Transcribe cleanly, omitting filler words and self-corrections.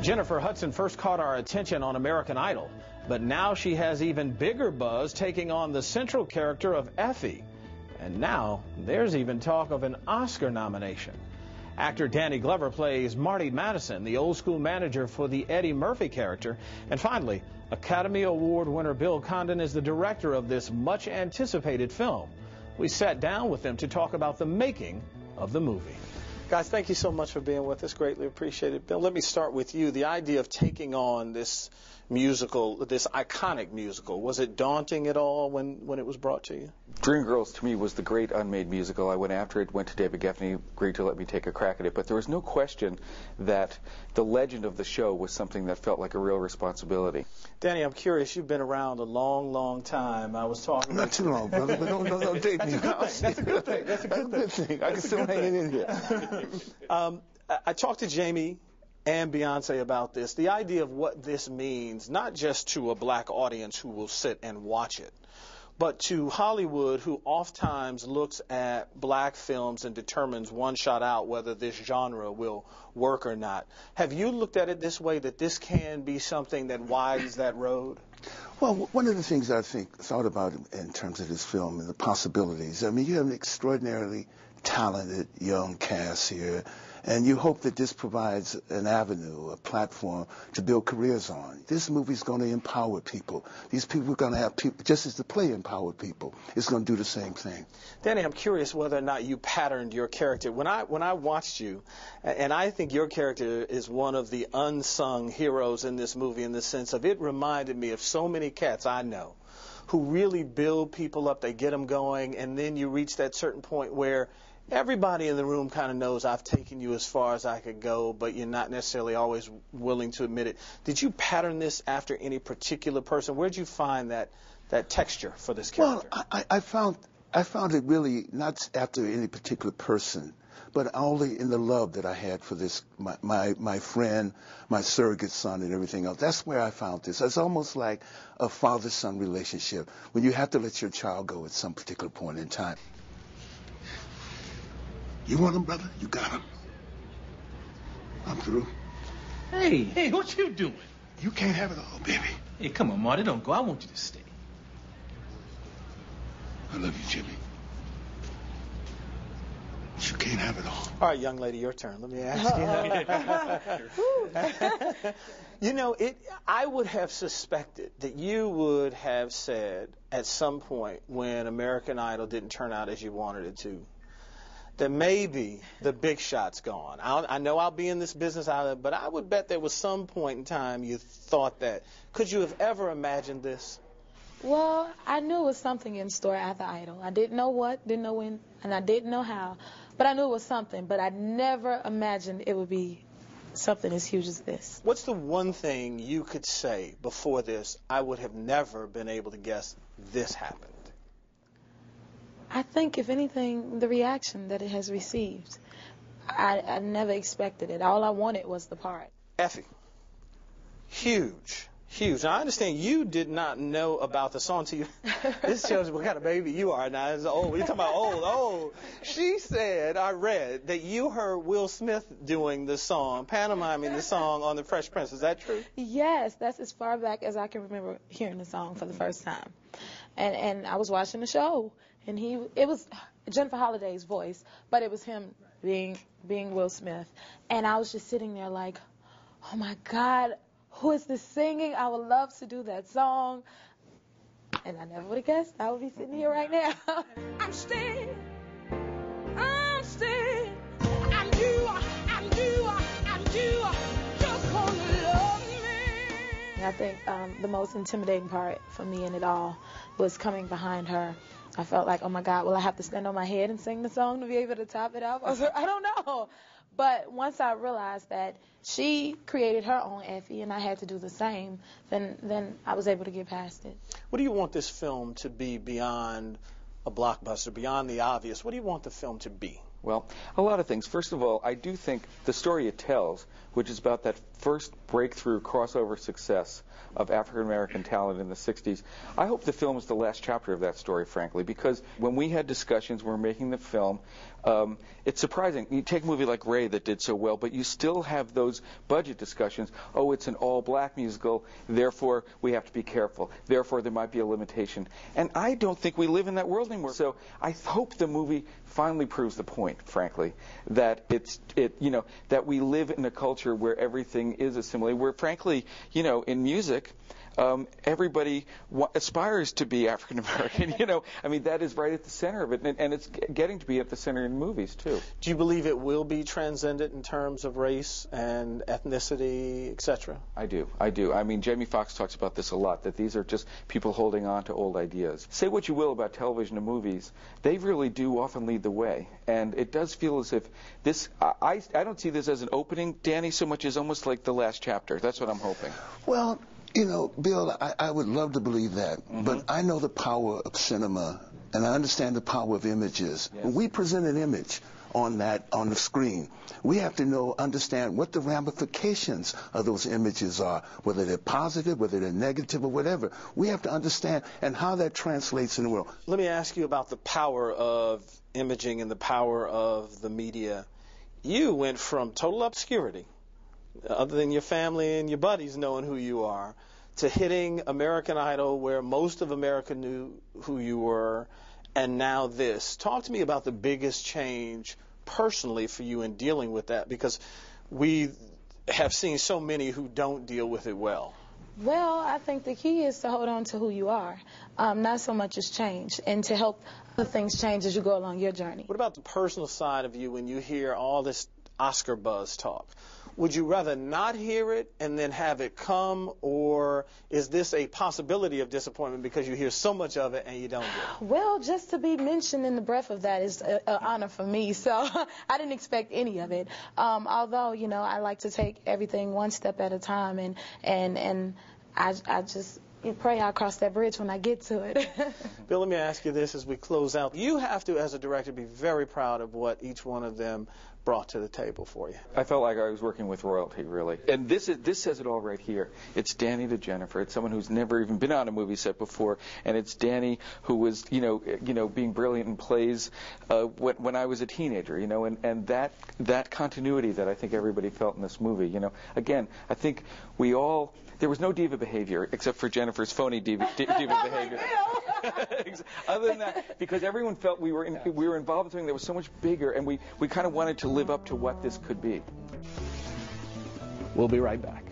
Jennifer Hudson first caught our attention on American Idol, but now she has even bigger buzz taking on the central character of Effie. And now there's even talk of an Oscar nomination. Actor Danny Glover plays Marty Madison, the old school manager for the Eddie Murphy character. And finally, Academy Award winner Bill Condon is the director of this much anticipated film. We sat down with them to talk about the making of the movie. Guys, thank you so much for being with us. Greatly appreciated. Bill, let me start with you. The idea of taking on this musical, this iconic musical, was it daunting at all when it was brought to you? Dreamgirls, to me, was the great unmade musical. I went after it, went to David Geffen, agreed to let me take a crack at it. But there was no question that the legend of the show was something that felt like a real responsibility. Danny, I'm curious. You've been around a long, long time. I was talking... Not too long, brother, but don't date me. That's a good thing. That's a good thing. I can still hang it in here. I talked to Jamie and Beyonce about this. The idea of what this means, not just to a black audience who will sit and watch it, but to Hollywood, who oftentimes looks at black films and determines one shot out whether this genre will work or not. Have you looked at it this way, that this can be something that widens that road? Well, one of the things I thought about in terms of this film and the possibilities, I mean, you have an extraordinarily talented young cast here, and you hope that this provides an avenue, a platform to build careers on. This movie's going to empower people. These people are going to have people, just as the play empowered people, it's going to do the same thing. Danny, I'm curious whether or not you patterned your character. When I watched you, and I think your character is one of the unsung heroes in this movie, in the sense of it reminded me of so many cats I know who really build people up, they get them going, and then you reach that certain point where everybody in the room kind of knows I've taken you as far as I could go, but you're not necessarily always willing to admit it. Did you pattern this after any particular person? Where did you find that texture for this character? Well, I found it really not after any particular person, but only in the love that I had for this, my friend, my surrogate son, and everything else. That's where I found this. It's almost like a father-son relationship, when you have to let your child go at some particular point in time. You want him, brother? You got him. I'm through. Hey, what you doing? You can't have it all, baby. Hey, come on, Marty, don't go. I want you to stay. I love you, Jimmy. But you can't have it all. All right, young lady, your turn. Let me ask you. You know, I would have suspected that you would have said at some point when American Idol didn't turn out as you wanted it to, that maybe the big shot's gone. I know I'll be in this business, but I would bet there was some point in time you thought that. Could you have ever imagined this? Well, I knew it was something in store after Idol. I didn't know what, didn't know when, and I didn't know how. But I knew it was something, but I never imagined it would be something as huge as this. What's the one thing you could say before this, I would have never been able to guess this happened? I think, if anything, the reaction that it has received. I never expected it. All I wanted was the part. Effie, huge. Now, I understand you did not know about the song till you... This shows what kind of baby you are now. It's old. You're talking about old. She said, I read, that you heard Will Smith doing the song, pantomiming the song on The Fresh Prince. Is that true? Yes, that's as far back as I can remember hearing the song for the first time. And I was watching the show. And it was Jennifer Holliday's voice, but it was him being Will Smith. And I was just sitting there like, oh my God, who is this singing? I would love to do that song. And I never would have guessed I would be sitting here right now. I'm staying. I'm you, just gonna love me. I think the most intimidating part for me in it all was coming behind her. I felt like, oh my God, will I have to stand on my head and sing the song to be able to top it up? I don't know. But once I realized that she created her own Effie and I had to do the same, then I was able to get past it. What do you want this film to be beyond a blockbuster, beyond the obvious? What do you want the film to be? Well, a lot of things. First of all, I do think the story it tells, which is about that first breakthrough crossover success of African-American talent in the 60s, I hope the film is the last chapter of that story, frankly, because when we had discussions when we were making the film, it's surprising. You take a movie like Ray that did so well, but you still have those budget discussions. Oh, it's an all-black musical, therefore we have to be careful. Therefore there might be a limitation. And I don't think we live in that world anymore. So I hope the movie finally proves the point, frankly, that that we live in a culture where everything is assimilated, where frankly, in music, everybody aspires to be African American. I mean, that is right at the center of it, and it's getting to be at the center in movies too. Do you believe it will be transcendent in terms of race and ethnicity, etc.? I do. I mean, Jamie Foxx talks about this a lot, that these are just people holding on to old ideas. Say what you will about television and movies, they really do often lead the way, and it does feel as if this. I don't see this as an opening, Danny, so much as almost like the last chapter. That's what I'm hoping. Well, Bill, I would love to believe that, but I know the power of cinema, and I understand the power of images. Yes. When we present an image on the screen, we have to understand what the ramifications of those images are, whether they're positive, whether they're negative, or whatever. We have to understand and how that translates in the world. Let me ask you about the power of imaging and the power of the media. You went from total obscurity, other than your family and your buddies knowing who you are, to hitting American Idol where most of America knew who you were, and now this. Talk to me about the biggest change personally for you in dealing with that, because we have seen so many who don't deal with it well. Well, I think the key is to hold on to who you are, not so much as change, and to help other things change as you go along your journey. What about the personal side of you when you hear all this Oscar buzz talk? Would you rather not hear it and then have it come, or is this a possibility of disappointment because you hear so much of it and you don't get it? Well, just to be mentioned in the breath of that is an honor for me, so I didn't expect any of it. Although, I like to take everything one step at a time, and I just pray I cross that bridge when I get to it. Bill, let me ask you this as we close out. You have to, as a director, be very proud of what each one of them brought to the table for you. I felt like I was working with royalty, really. And this says it all right here. It's Danny to Jennifer. It's someone who's never even been on a movie set before, and it's Danny who was, being brilliant in plays when I was a teenager, and that continuity that I think everybody felt in this movie. Again, I think there was no diva behavior except for Jennifer's phony diva behavior. Other than that, because everyone felt we were involved in something that was so much bigger, and we kind of wanted to live up to what this could be. We'll be right back.